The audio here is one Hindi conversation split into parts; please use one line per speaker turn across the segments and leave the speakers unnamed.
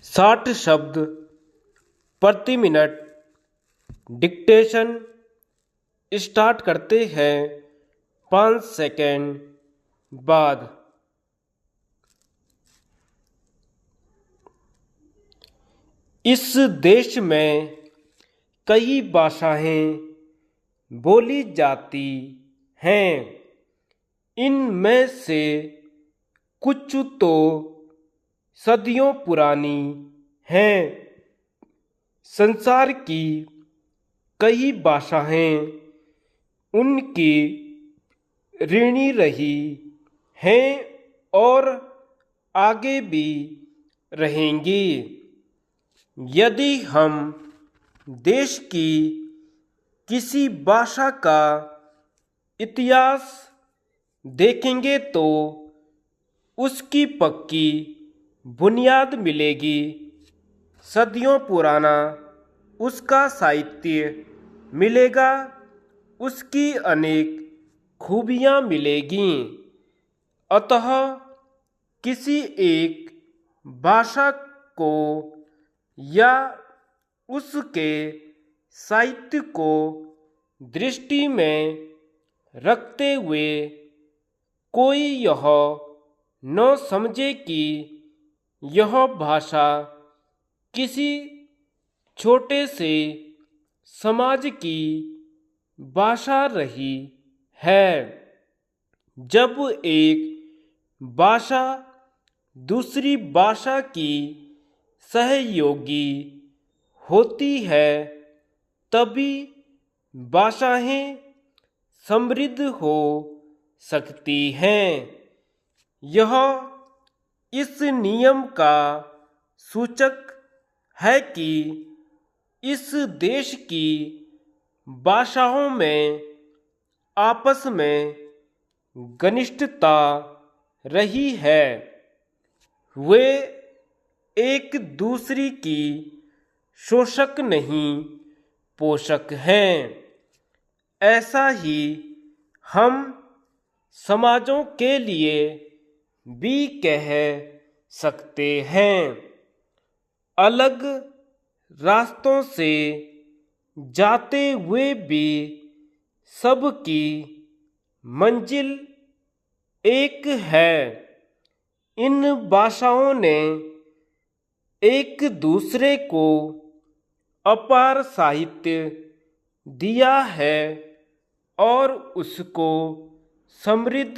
60 शब्द प्रति मिनट डिक्टेशन स्टार्ट करते हैं 5 सेकंड बाद। इस देश में कई भाषाएं बोली जाती हैं। इनमें से कुछ तो सदियों पुरानी हैं। संसार की कई भाषाएं उनकी ऋणी रही हैं और आगे भी रहेंगी। यदि हम देश की किसी भाषा का इतिहास देखेंगे तो उसकी पक्की बुनियाद मिलेगी। सदियों पुराना उसका साहित्य मिलेगा, उसकी अनेक खूबियाँ मिलेगी। अतः किसी एक भाषा को या उसके साहित्य को दृष्टि में रखते हुए कोई यह न समझे कि यह भाषा किसी छोटे से समाज की भाषा रही है। जब एक भाषा दूसरी भाषा की सहयोगी होती है तभी भाषाएं समृद्ध हो सकती हैं। यह इस नियम का सूचक है कि इस देश की भाषाओं में आपस में घनिष्ठता रही है। वे एक दूसरी की शोषक नहीं, पोषक हैं। ऐसा ही हम समाजों के लिए भी कह सकते हैं। अलग रास्तों से जाते हुए भी सबकी मंजिल एक है। इन भाषाओं ने एक दूसरे को अपार साहित्य दिया है और उसको समृद्ध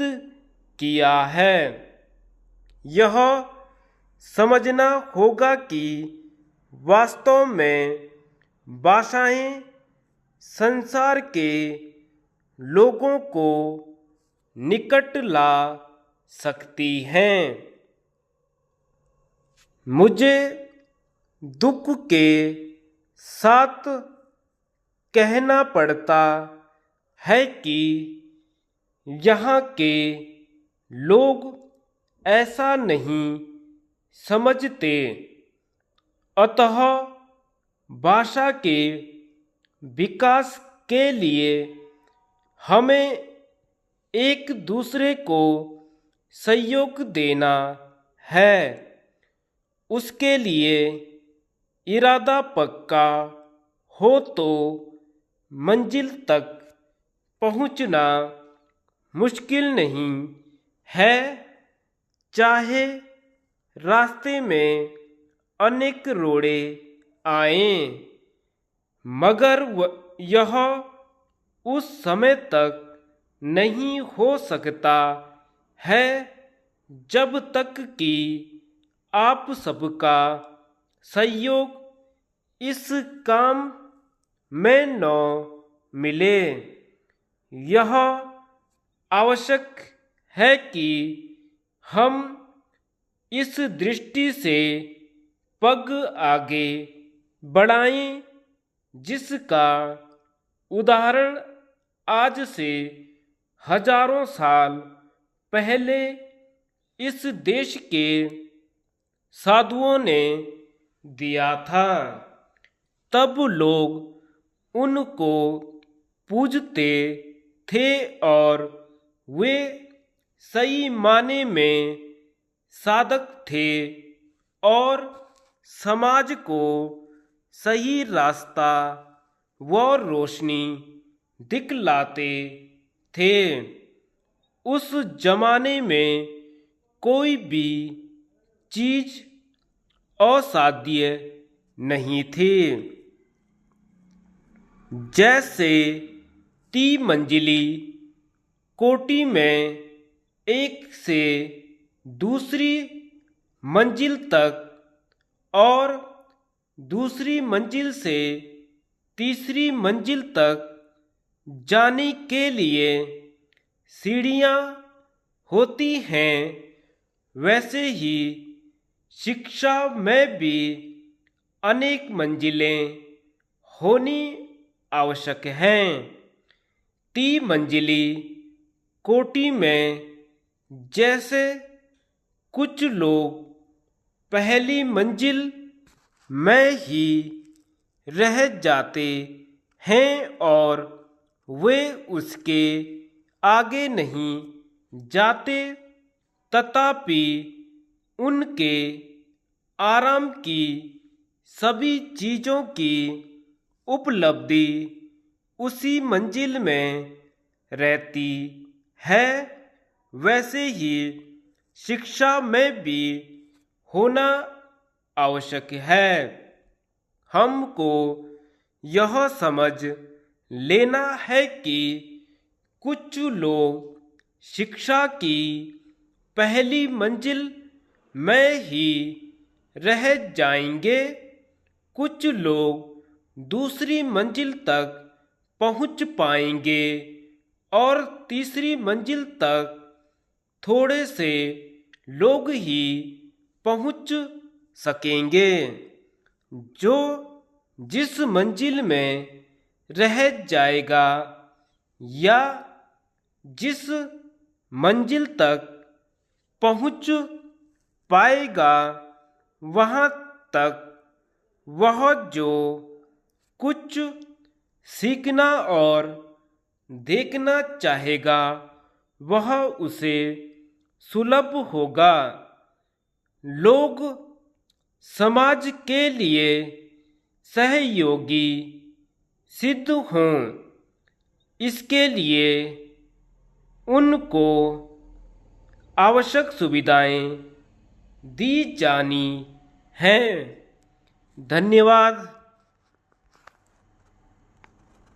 किया है। यह समझना होगा कि वास्तव में भाषाएं संसार के लोगों को निकट ला सकती हैं। मुझे दुख के साथ कहना पड़ता है कि यहाँ के लोग ऐसा नहीं समझते। अतः भाषा के विकास के लिए हमें एक दूसरे को सहयोग देना है। उसके लिए इरादा पक्का हो तो मंजिल तक पहुंचना मुश्किल नहीं है। चाहे रास्ते में अनेक रोड़े आएं, मगर यह उस समय तक नहीं हो सकता है जब तक कि आप सबका सहयोग इस काम में न मिले। यह आवश्यक है कि हम इस दृष्टि से पग आगे बढ़ाएं जिसका उदाहरण आज से हजारों साल पहले इस देश के साधुओं ने दिया था। तब लोग उनको पूजते थे और वे सही माने में साधक थे और समाज को सही रास्ता व रोशनी दिखलाते थे। उस जमाने में कोई भी चीज असाध्य नहीं थी। जैसे 3 मंजिली कोठी में एक से दूसरी मंजिल तक और दूसरी मंजिल से तीसरी मंजिल तक जाने के लिए सीढ़ियाँ होती हैं, वैसे ही शिक्षा में भी अनेक मंजिलें होनी आवश्यक हैं। 3 मंजिली कोठी में जैसे कुछ लोग पहली मंजिल में ही रह जाते हैं और वे उसके आगे नहीं जाते, तथापि उनके आराम की सभी चीज़ों की उपलब्धि उसी मंजिल में रहती है। वैसे ही शिक्षा में भी होना आवश्यक है। हमको यह समझ लेना है कि कुछ लोग शिक्षा की पहली मंजिल में ही रह जाएंगे, कुछ लोग दूसरी मंजिल तक पहुंच पाएंगे और तीसरी मंजिल तक थोड़े से लोग ही पहुंच सकेंगे। जो जिस मंजिल में रह जाएगा या जिस मंजिल तक पहुंच पाएगा, वहाँ तक वह जो कुछ सीखना और देखना चाहेगा वह उसे सुलभ होगा। लोग समाज के लिए सहयोगी सिद्ध हों, इसके लिए उनको आवश्यक सुविधाएं दी जानी हैं। धन्यवाद।